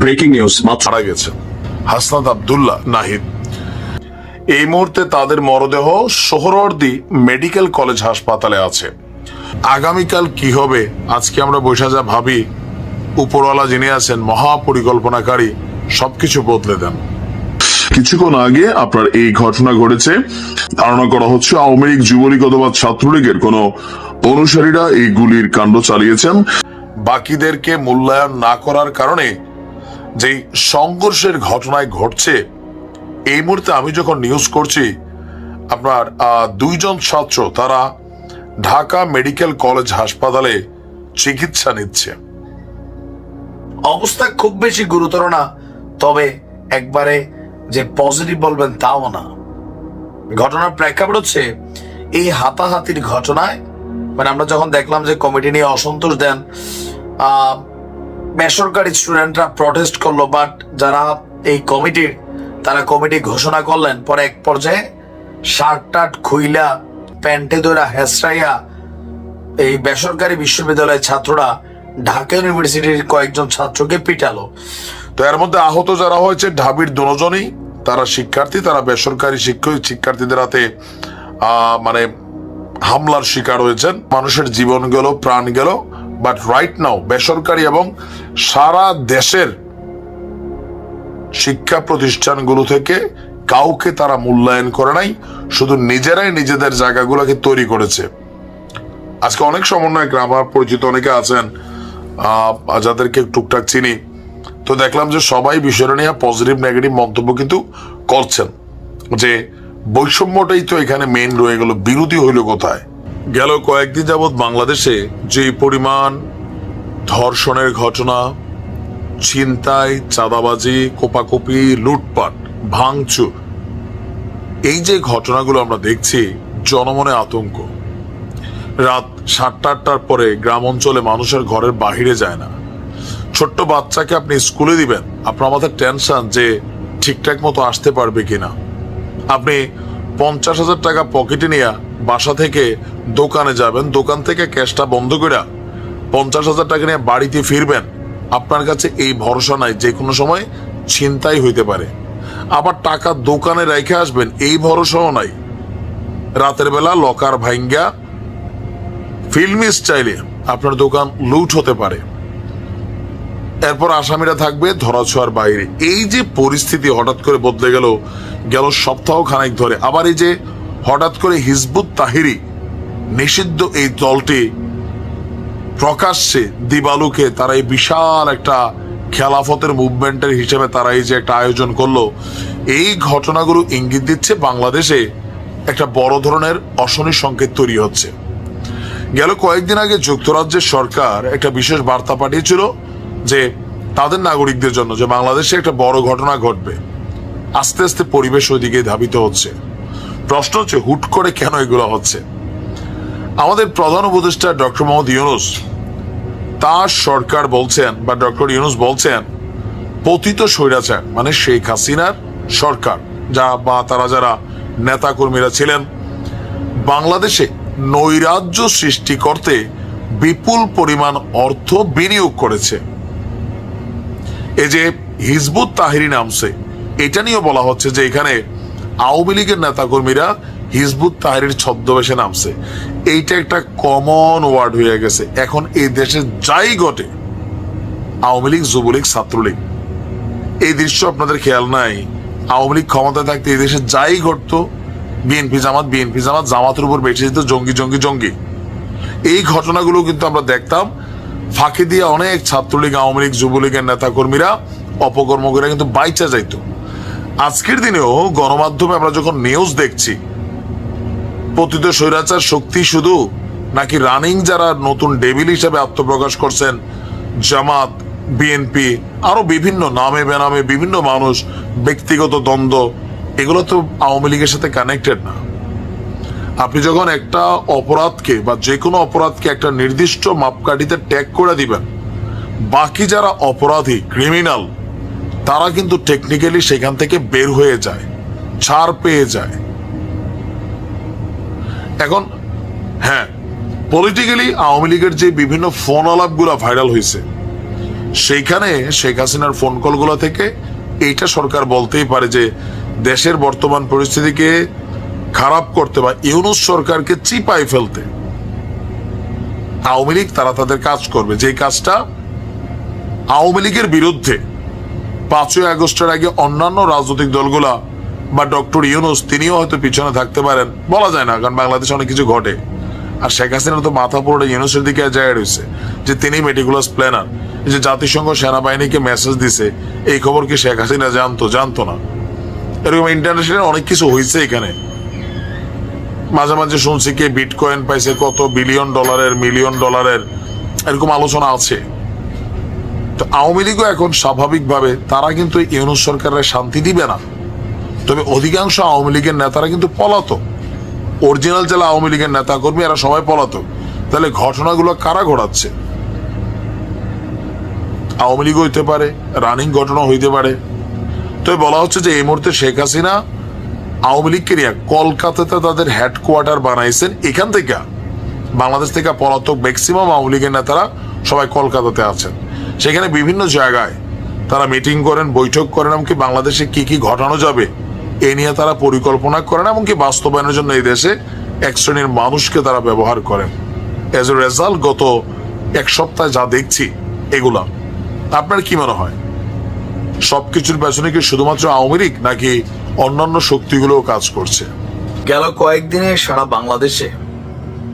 Breaking news মারা গেছে হাসনাত আব্দুল্লাহ নাহিদ। এই মুহূর্তে তাদের মরদেহ সোহরাওয়ার্দী মেডিকেল কলেজ হাসপাতালে আছে। আগামীকাল কি হবে আজকে আমরা বসে যা ভাবি, উপরওয়ালা যিনি আছেন মহাপরিকল্পনাকারী সবকিছু বদলে দেন। কিছুক্ষণ আগে আপনার এই ঘটনা ঘটেছে। ধারণা করা হচ্ছে আওয়ামী লীগ, যুবলীগ অথবা ছাত্রলীগের কোন অনুসারীরা এই গুলির কাণ্ড চালিয়েছেন। বাকিদেরকে মূল্যায়ন না করার কারণে যে সংঘর্ষের ঘটনায় ঘটছে, এই মুহূর্তে আমি যখন নিউজ করছি আপনার দুইজন ছাত্র তারা ঢাকা মেডিকেল কলেজ হাসপাতালে চিকিৎসা নিচ্ছে। অবস্থা খুব বেশি গুরুতর না, তবে একবারে যে পজিটিভ বলবেন তাও না। ঘটনার প্রেক্ষাপট হচ্ছে এই হাতাহাতির ঘটনায় মানে আমরা যখন দেখলাম যে কমিটি নিয়ে অসন্তোষ দেন, বেসরকারি স্টুডেন্টরা প্রটেস্ট করলো, বাট যারা এই কমিটির তারা কমিটি ঘোষণা করলেন। পরে এক পর্যায়ে শার্ট টাট খুইলা প্যান্টে দৌড়া হেসরাইয়া এই বেসরকারি বিশ্ববিদ্যালয়ের ছাত্ররা ঢাকা ইউনিভার্সিটির কয়েকজন ছাত্রকে পিটালো। তো এর মধ্যে আহত যারা হয়েছে ঢাবির দুজনই তারা শিক্ষার্থী, তারা বেসরকারি শিক্ষার্থীদের হাতে মানে হামলার শিকার হয়েছেন। মানুষের জীবন গেল, প্রাণ গেল। বাট রাইট নাও বেসরকারি এবং সারা দেশের শিক্ষা প্রতিষ্ঠানগুলো থেকে কাউকে তারা মূল্যায়ন করে নাই, শুধু নিজেরাই নিজেদের জায়গাগুলোকে তৈরি করেছে। আজকে অনেক সমন্বয়ক আমার পরিচিত অনেকে আছেন যাদেরকে টুকটাক চিনি, তো দেখলাম যে সবাই বিষয়টা নিয়ে পজিটিভ নেগেটিভ মন্তব্য কিন্তু করছেন যে বৈষম্যটাই তো এখানে মেইন রয়ে গেল, বিরোধী হইল কোথায়? গেল কয়েকদিন যাবৎ বাংলাদেশে যে পরিমাণ ধর্ষণের ঘটনা, ছিনতাই, চাঁদাবাজি, কোপাকুপি, লুটপাট, ভাঙচুর, এই যে ঘটনাগুলো আমরা দেখছি, জনমনে আতঙ্ক। রাত 7টা-8টার পরে গ্রাম অঞ্চলে মানুষের ঘরের বাহিরে যায় না। ছোট্ট বাচ্চাকে আপনি স্কুলে দিবেন, আপনার মাথায় টেনশন যে ঠিকঠাক মতো আসতে পারবে কিনা। আপনি 50,000 টাকা পকেটে নিয়ে বাসা থেকে দোকানে যাবেন, দোকান থেকে ক্যাশটা বন্ধ করে 50,000 টাকা নিয়ে বাড়িতে ফিরবেন, আপনার কাছে এই ভরসা নাই যে কোনো সময় ছিনতাই হইতে পারে। আবার টাকা দোকানে রেখে আসবেন, এই ভরসাও নাই। রাতের বেলা লকার ভাঙ্গা ফিল্মি স্টাইলে আপনার দোকান লুট হতে পারে। এরপর আসামিরা থাকবে ধরাছোঁয়ার বাইরে। এই যে পরিস্থিতি হঠাৎ করে বদলে গেল সপ্তাহ খানেক ধরে। আবার এই যে হঠাৎ করে হিজবুত তাহরির নিষিদ্ধ এই দলটি প্রকাশ্যে দিবালুকে তারা এই বিশাল একটা খেলাফতের মুভমেন্টের হিসেবে তারা এই যে একটা আয়োজন করলো, এই ঘটনাগুলো ইঙ্গিত দিচ্ছে বাংলাদেশে একটা বড় ধরনের অশনি সংকেত তৈরি হচ্ছে। গেল কয়েকদিন আগে যুক্তরাজ্যের সরকার একটা বিশেষ বার্তা পাঠিয়েছিল যে তাদের নাগরিকদের জন্য যে বাংলাদেশে একটা বড় ঘটনা ঘটবে। আস্তে আস্তে পরিবেশ ওইদিকে ধাবিত হচ্ছে। প্রশ্ন হচ্ছে হুট করে কেন এগুলো হচ্ছে? আমাদের প্রধান উপদেষ্টা ডক্টর মোহাম্মদ ইউনূস, তার সরকার বলছেন বা ডক্টর ইউনূস বলছেন পতিত স্বৈরাচার মানে শেখ হাসিনার সরকার বা তারা যারা নেতা কর্মীরা ছিলেন বাংলাদেশে নৈরাজ্য সৃষ্টি করতে বিপুল পরিমাণ অর্থ বিনিয়োগ করেছে। এই যে হিজবুত তাহরির নামছে, এটা নিয়েও বলা হচ্ছে যে এখানে আওয়ামী লীগের নেতাকর্মীরা হিজবুত তাহরির ছদ্মবেশে নামছে। এইটা একটা কমন ওয়ার্ড হয়ে গেছে এখন। এই দেশে যাই ঘটে, আওয়ামী লীগ, যুবলীগ, ছাত্রলীগ, এই দৃশ্য আপনাদের খেয়াল নাই? আওয়ামী লীগ ক্ষমতায় থাকতে এই দেশে যাই ঘটতো, বিএনপি জামাত, জামাতের উপর বেঁচে যেত জঙ্গি। এই ঘটনাগুলো কিন্তু আমরা দেখতাম। ফাঁকি দিয়ে অনেক ছাত্রলীগ, আওয়ামী লীগ, যুবলীগের নেতা কর্মীরা, অপকর্ম করে কিন্তু বাইচা যাইত। আজকের দিনেও গণমাধ্যমে আমরা যখন নিউজ দেখছি, পতিত স্বৈরাচার শক্তি শুধু নাকি রানিং যারা নতুন ডেভিল হিসেবে আত্মপ্রকাশ করছেন, জামাত, বিএনপি, আরো বিভিন্ন নামে বেনামে বিভিন্ন মানুষ, ব্যক্তিগত দ্বন্দ্ব, এগুলো তো আওয়ামী লীগের সাথে কানেক্টেড না। আপনি যখন একটা অপরাধকে বা যে কোনো অপরাধকে একটা নির্দিষ্ট মাপকাঠিতে ট্যাগ করে দিবেন, বাকি যারা অপরাধী, ক্রিমিনাল, তারা কিন্তু টেকনিক্যালি সেখান থেকে বের হয়ে যায়, ছাড় পেয়ে যায়। এখন হ্যাঁ, পলিটিক্যালি আওয়ামী লীগের যে বিভিন্ন ফোন আলাপগুলো ভাইরাল হয়েছে, সেইখানে শেখ হাসিনার ফোন কলগুলো থেকে এইটা সরকার বলতেই পারে যে দেশের বর্তমান পরিস্থিতিকে খারাপ করতে বা ইউনূস সরকারকে চিপায় ফেলতে আওয়ামী লীগ তারা তাদের কাজ করবে, যে কাজটা আওয়ামী লীগের বিরুদ্ধে 5ই আগস্টের আগে অন্যান্য রাজনৈতিক দলগুলা বা ডক্টর ইউনূস তিনিও হয়তো পিছনে থাকতে পারেন, বলা যায় না, কারণ বাংলাদেশে অনেক কিছু ঘটে। আর শেখ হাসিনা তো মাথা পুরোটা ইউনূসের দিকে যায় রয়েছে যে তিনি মেটিকুলাস প্ল্যানার। যে জাতিসংঘ সেনাবাহিনীকে মেসেজ দিছে, এই খবর কি শেখ হাসিনা জানতো না? এরকম ইন্টারন্যাশনাল অনেক কিছু হয়েছে এখানে। মাঝে মাঝে শুনছি কে বিটকয়েন পাইছে কত বিলিয়ন ডলারের, মিলিয়ন ডলারের, এরকম আলোচনা আছে। তো আওয়ামী লীগও এখন স্বাভাবিকভাবে তারা কিন্তু ইউনূস সরকারের শান্তি দিবে না। তবে অধিকাংশ আওয়ামী লীগের নেতারা কিন্তু পলাতক, অরিজিনাল যারা আওয়ামী লীগের নেতা কর্মী এরা সবাই পলাতক। তাহলে ঘটনাগুলো কারা ঘটাচ্ছে? আওয়ামী লীগ হইতে পারে, রানিং ঘটনা হইতে পারে। তবে বলা হচ্ছে যে এই মুহূর্তে শেখ হাসিনা আওয়ামী লীগকে নিয়ে কলকাতাতে তাদের হেডকোয়ার্টার বানাইছেন। এখান থেকে বাংলাদেশ থেকে পলাতক ম্যাক্সিমাম আওয়ামী লীগের নেতারা সবাই কলকাতাতে আছেন। সেখানে বিভিন্ন জায়গায় তারা মিটিং করেন, বৈঠক করেন, এমনকি বাংলাদেশে কি কি ঘটানো যাবে এ নিয়ে তারা পরিকল্পনা করেন, এমনকি বাস্তবায়নের জন্য এই দেশে এক শ্রেণীর মানুষকে তারা ব্যবহার করেন। এজ এ রেজাল্ট গত এক সপ্তাহে যা দেখছি এগুলা, আপনার কি মনে হয় সবকিছুর পেছনে কি শুধুমাত্র আওয়ামী লীগ নাকি অন্যান্য শক্তিগুলোও কাজ করছে? গেল কয়েকদিনে সারা বাংলাদেশে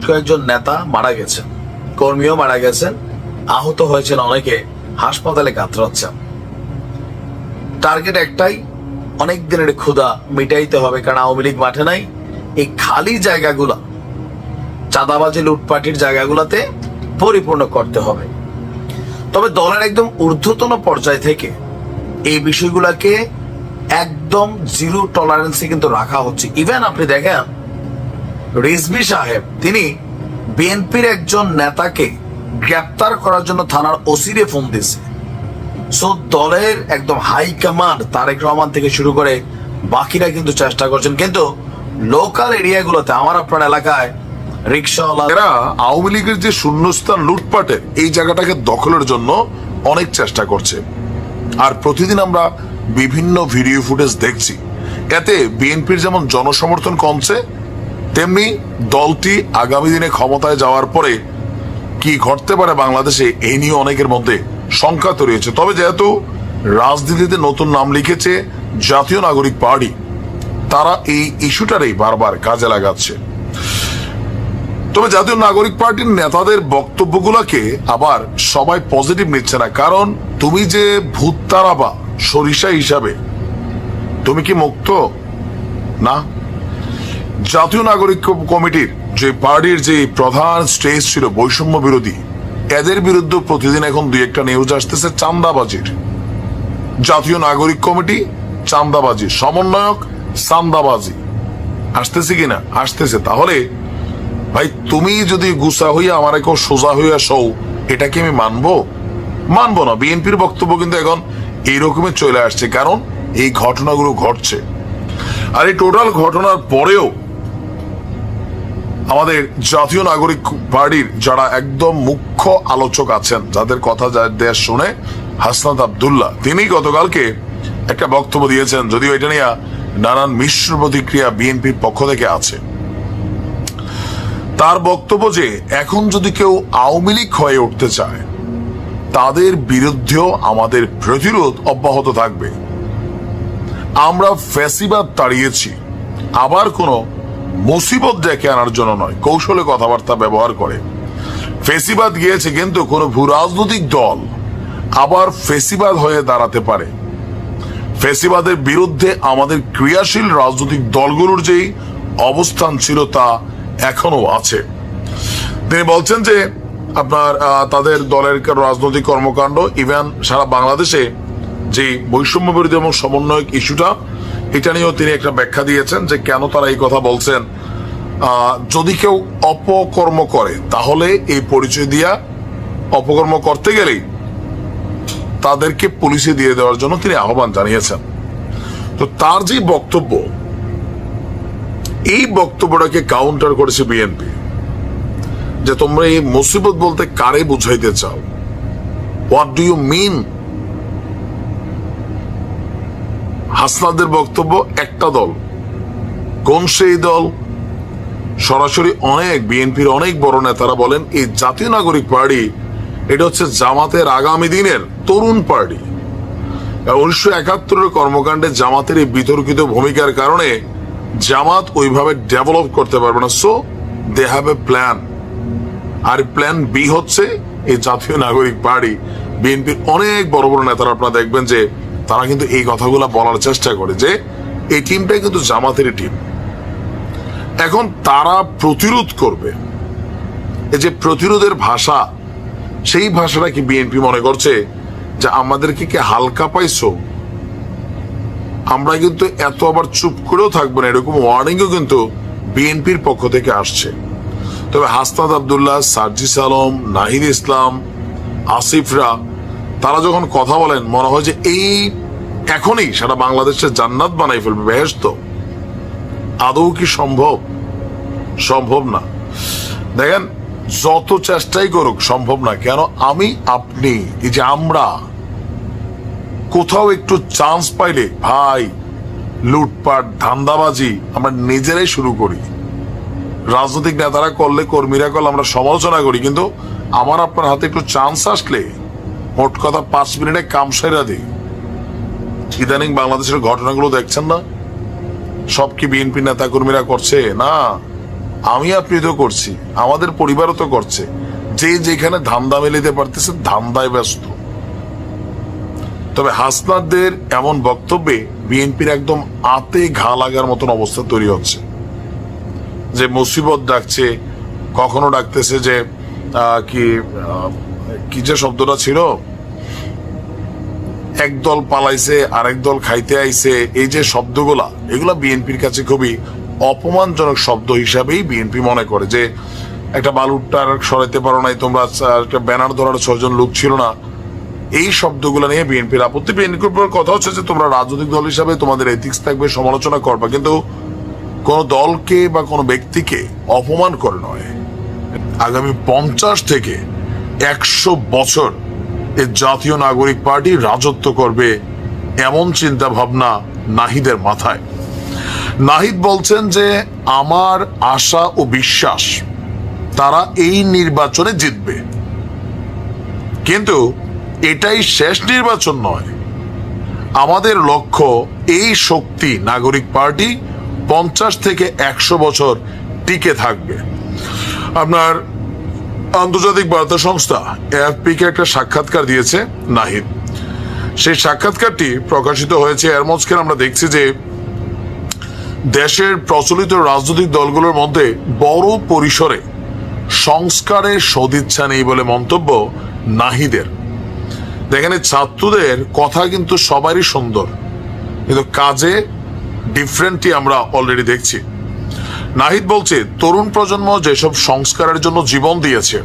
কয়েকজন নেতা মারা গেছেন, কর্মীও মারা গেছেন, আহত হয়েছেন অনেকে, হাসপাতালে কাতরাচ্ছেন। টার্গেট একটাই, অনেক দিনের ক্ষুধা মিটাইতে হবে, কারণ আওয়ামী লীগ মাঠে নাই। এই খালি জায়গাগুলা, চাঁদাবাজি লুটপাটির জায়গাগুলাতে পরিপূর্ণ করতে হবে। তবে দলের একদম ঊর্ধ্বতন পর্যায় থেকে এই বিষয়গুলোকে একদম জিরো টলারেন্সে কিন্তু রাখা হচ্ছে। ইভেন আপনি দেখেন রিজভী সাহেব তিনি বিএনপির একজন নেতাকে গ্রেপ্তার করার জন্য থানার ওসিরে ফোন দিয়েছে। সো দলের একদম হাই কমান্ড তারেক রহমান থেকে শুরু করে বাকিরা কিন্তু চেষ্টা করছেন, কিন্তু লোকাল এরিয়াগুলোতে আমার আপনার এলাকায় রিক্সাওয়ালা এরা আওয়ামী লীগের যে শূন্যস্থান লুটপাটের এই জায়গাটাকে দখলের জন্য অনেক চেষ্টা করছে। আর প্রতিদিন আমরা বিভিন্ন ভিডিও ফুটেজ দেখছি, এতে বিএনপির যেমন জনসমর্থন কমছে, তেমনি দলটি আগামী দিনে ক্ষমতায় যাওয়ার পরে কি ঘটতে পারে বাংলাদেশে এই নিয়ে অনেকের মধ্যে শঙ্কা তৈরি হয়েছে। তবে যেহেতু রাজনীতিতে নতুন নাম লিখেছে জাতীয় নাগরিক পার্টি, তারা এই ইস্যুটারই বারবার কাজে লাগাচ্ছে। তবে জাতীয় নাগরিক পার্টির নেতাদের বক্তব্যগুলোকে আবার সবাই পজিটিভ নিচ্ছে না, কারণ তুমি যে ভূত তারা বা সরিষা হিসাবে তুমি কি মুক্ত না? জাতীয় নাগরিক কমিটির যে পার্টির যে প্রধান স্টেজ ছিল বৈষম্য বিরোধী, এদের বিরুদ্ধে প্রতিদিন এখন দুই একটা নিউজ আসতেছে চাঁদাবাজির। জাতীয় নাগরিক কমিটি চাঁদাবাজি, সমন্বয়ক চাঁদাবাজি, আসতেছে কিনা? আসতেছে। তাহলে ভাই তুমি যদি গুছা হইয়া আমার কেউ সোজা হইয়া সৌ, এটা কি আমি মানবো না। বিএনপির বক্তব্য কিন্তু এখন এইরকমই চলে আসছে, কারণ এই ঘটনাগুলো ঘটছে। আর এই টোটাল ঘটনার পরেও আমাদের জাতীয় নাগরিক পার্টির যারা একদম মুখ্য আলোচক আছেন, যাদের কথা দেশ শুনে, হাসনাত আব্দুল্লাহ, তিনি গতকালকে একটা বক্তব্য দিয়েছেন, যদিও এটা নিয়ে নানান মিশ্র প্রতিক্রিয়া বিএনপির পক্ষ থেকে আছে। তার বক্তব্য যে এখন যদি কেউ আওয়ামী লীগ হয়ে উঠতে চায়, তাদের বিরুদ্ধেও আমাদের প্রতিরোধ অব্যাহত থাকবে। আমরা ফ্যাসিবাদ তাড়িয়েছি, আবার কোনো মুসিবত ডেকে আনার জন্য নয়। কৌশলে কথাবার্তা ব্যবহার করে ফ্যাসিবাদ গিয়েছে, কিন্তু কোনো ভূ রাজনৈতিক দল আবার ফ্যাসিবাদ হয়ে দাঁড়াতে পারে। ফ্যাসিবাদের বিরুদ্ধে আমাদের ক্রিয়াশীল রাজনৈতিক দলগুলোর যেই অবস্থান ছিল তা এখনো আছে। তিনি বলছেন যে আপনার তাদের দলের রাজনৈতিক কর্মকাণ্ড, ইভেন সারা বাংলাদেশে যে বৈষম্য বিরোধী এবং সমন্বয়ক ইস্যুটা, এটা নিয়েও তিনি একটা ব্যাখ্যা দিয়েছেন যে কেন তারা এই কথা বলছেন। যদি কেউ অপকর্ম করে তাহলে এই পরিচয় দিয়া অপকর্ম করতে গেলেই তাদেরকে পুলিশে দিয়ে দেওয়ার জন্য তিনি আহ্বান জানিয়েছেন। তো তার যে বক্তব্য, এই বক্তব্যটাকে কাউন্টার করেছে বিএনপি, যে তোমরা এই মুসিবত বলতে কারে বুঝাইতে চাও। What do you mean? হাসনাদের বক্তব্য একটা দল, কোন সেই দল? সরাসরি অনেক বিএনপির অনেক বড় নেতারা বলেন এই জাতীয় নাগরিক পার্টি এটা হচ্ছে জামাতের আগামী দিনের তরুণ পার্টি। 1971 কর্মকাণ্ডে জামাতের এই বিতর্কিত ভূমিকার কারণে জামাত ওইভাবে ডেভেলপ করতে পারবে না, so they have a plan. আর প্ল্যান বি হচ্ছে এই জাতীয় নাগরিক পার্টি। বিএনপির অনেক বড় বড় নেতারা আপনারা দেখবেন যে তারা কিন্তু এই কথাগুলো বলার চেষ্টা করে যে এই টিমটাই কিন্তু জামাতেরই টিম। এখন তারা প্রতিরোধ করবে, এই যে প্রতিরোধের ভাষা, সেই ভাষাটা কি বিএনপি মনে করছে যে আমাদেরকে কি হালকা পাইছো, আমরা কিন্তু এত আবার চুপ করেও থাকবো না, এরকম ওয়ার্নিংও কিন্তু বিএনপির পক্ষ থেকে আসছে। তবে হাসনাত আব্দুল্লাহ, সার্জিস আলম, নাহিদ ইসলাম, আসিফরা তারা যখন কথা বলেন মনে হয় যে এই এখনই সারা বাংলাদেশের জান্নাত বানাই ফেলবে, বেহেশত। আদৌ কি সম্ভব? সম্ভব না। দেখেন, যত চেষ্টাই করুক সম্ভব না। কেন? আমি, আপনি, এই যে আমরা কোথাও একটু চান্স পাইলে ভাই লুটপাট, ধান্দাবাজি আমরা নিজেরাই শুরু করি। রাজনৈতিক নেতারা করলে, কর্মীরা করলে আমরা সমালোচনা করি, কিন্তু আমার আপনার হাতে একটু চান্স আসলে মোট কথা 5 মিনিটে কাম সেরা দিই। ইদানিং বাংলাদেশের ঘটনাগুলো দেখছেন না? সব কি বিএনপি নেতা কর্মীরা করছে? না, আমি আপনি তো করছি, আমাদের পরিবারও তো করছে। যে যেখানে ধান্দা মেলিতে পারতেছে ধান্দায় ব্যস্ত। তবে হাসনাতদের এমন বক্তব্যে বিএনপির একদম আতে ঘা লাগার মতন অবস্থা তৈরি হচ্ছে। যে মুসিবত ডাকছে, কখনো ডাকতেছে যে কি যে শব্দটা ছিল, একদল পালাইছে আরেক দল খাইতে আইছে, এই যে শব্দগুলা, এগুলা বিএনপির কাছে খুবই অপমানজনক শব্দ হিসাবেই বিএনপি মনে করে। যে একটা বালুরটার সরাইতে পারো নাই তোমরা, একটা ব্যানার ধরার 6 জন লোক ছিল না, এই শব্দগুলো নিয়ে বিএনপির আপত্তি। বিএনপির কথা হচ্ছে যে তোমরা রাজনৈতিক দল হিসাবে তোমাদের এথিক্স থাকবে, সমালোচনা করবা, কিন্তু কোন দলকে বা কোনো ব্যক্তিকে অপমান করে নয়। আগামী 50 থেকে 100 বছর এই জাতীয় নাগরিক পার্টি রাজত্ব করবে, এমন চিন্তা ভাবনা নাহিদের মাথায়। নাহিদ বলছেন যে আমার আশা ও বিশ্বাস তারা এই নির্বাচনে জিতবে, কিন্তু এটাই শেষ নির্বাচন নয়। আমাদের লক্ষ্য এই শক্তি নাগরিক পার্টি 50 থেকে 100 বছর টিকে থাকবে। আপনার আন্তর্জাতিক বার্তা সংস্থা এএফপি কে একটা সাক্ষাৎকার দিয়েছে নাহিদ। সেই সাক্ষাৎকারটি প্রকাশিত হয়েছে। এর মাঝখানে আমরা দেখছি যে দেশের প্রচলিত রাজনৈতিক দলগুলোর মধ্যে বড় পরিসরে সংস্কারের সদিচ্ছা নেই বলে মন্তব্য নাহিদের। দেখেন, ছাত্রদের কথা কিন্তু সবারই সুন্দর, কিন্তু কাজে ডিফারেন্টই আমরা অলরেডি দেখছি। নাহিদ বলছে তরুণ প্রজন্ম যেসব সংস্কারের জন্য জীবন দিয়েছে,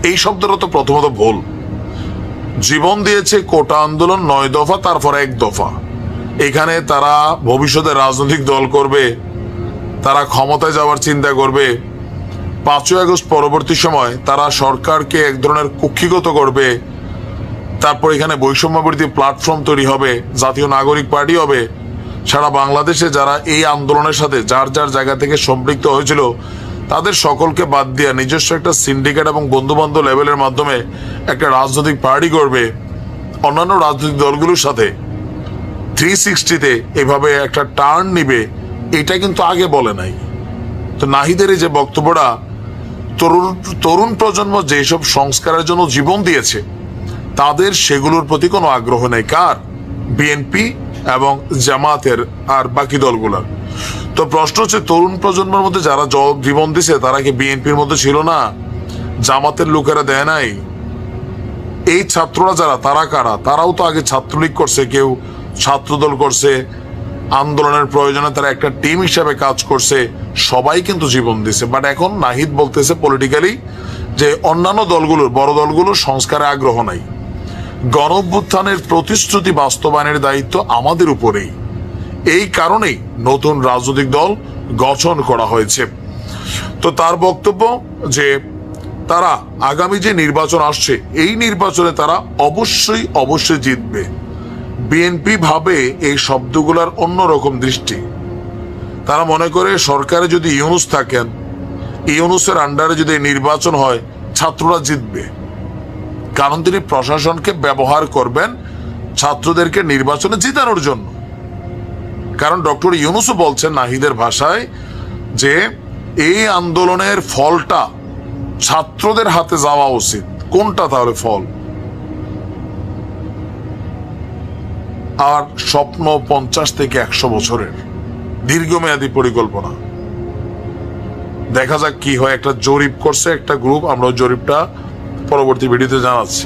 এই শব্দটা তো প্রথমত ভুল। জীবন দিয়েছে কোটা আন্দোলন, 9 দফা, তারপর 1 দফা। এখানে তারা ভবিষ্যতে রাজনৈতিক দল করবে, তারা ক্ষমতায় যাওয়ার চিন্তা করবে, 5ই আগস্ট পরবর্তী সময় তারা সরকারকে এক ধরনের কুক্ষিগত করবে, তারপর এখানে বৈষম্য বিরোধী প্ল্যাটফর্ম তৈরি হবে, জাতীয় নাগরিক পার্টি হবে। সারা বাংলাদেশে যারা এই আন্দোলনের সাথে যার যার জায়গা থেকে সম্পৃক্ত হয়েছিল তাদের সকলকে বাদ দিয়ে নিজস্ব একটা সিন্ডিকেট এবং বন্ধু বান্ধব লেভেলের মাধ্যমে একটা রাজনৈতিক পার্টি করবে, অন্যান্য রাজনৈতিক দলগুলোর সাথে 360-তে এভাবে একটা টার্ন নিবে, এটা কিন্তু আগে বলে নাই। তো নাহিদের এই যে বক্তব্যটা, তরুণ প্রজন্ম যেসব সংস্কারের জন্য জীবন দিয়েছে তাদের সেগুলোর প্রতি কোনো আগ্রহ নেই। কার? বিএনপি এবং জামাতের আর বাকি দলগুলোর। তো প্রশ্ন হচ্ছে, তরুণ প্রজন্মের মধ্যে যারা জীবন দিছে তারা কি বিএনপির মধ্যে ছিল না? জামাতের লোকেরা দেয় নাই? এই ছাত্ররা যারা, তারা কারা? তারাও তো আগে ছাত্রলীগ করছে, কেউ ছাত্রদল করছে, আন্দোলনের প্রয়োজনে তারা একটা টিম হিসাবে কাজ করছে, সবাই কিন্তু জীবন দিছে। বাট এখন নাহিদ বলতেছে পলিটিক্যালি যে অন্যান্য দলগুলোর, বড় দলগুলোর সংস্কারে আগ্রহ নাই। গণঅভ্যুত্থানের প্রতিশ্রুতি বাস্তবায়নের দায়িত্ব আমাদের উপরেই, এই কারণেই নতুন রাজনৈতিক দল গঠন করা হয়েছে। তো তার বক্তব্য যে তারা আগামী যে নির্বাচন আসছে এই নির্বাচনে তারা অবশ্যই জিতবে। বিএনপি ভাবে এই শব্দগুলার অন্যরকম দৃষ্টি। তারা মনে করে সরকারে যদি ইউনূস থাকেন, ইউনূসের আন্ডারে যদি নির্বাচন হয় ছাত্ররা জিতবে, কারণ তিনি প্রশাসনকে ব্যবহার করবেন ছাত্রদেরকে নির্বাচনে জিতানোর জন্য। কারণ ডক্টর ইউনূসও বলছেন নাহিদের ভাষায় যে এই আন্দোলনের ফলটা ছাত্রদের হাতে যাওয়া উচিত। কোনটা তাহলে ফল? আর স্বপ্ন 50 থেকে 100 বছরের দীর্ঘমেয়াদী পরিকল্পনা। দেখা যাক কি হয়। একটা জরিপ করছে একটা গ্রুপ, আমরা জরিপটা পরবর্তী ভিডিওতে জানাচ্ছি।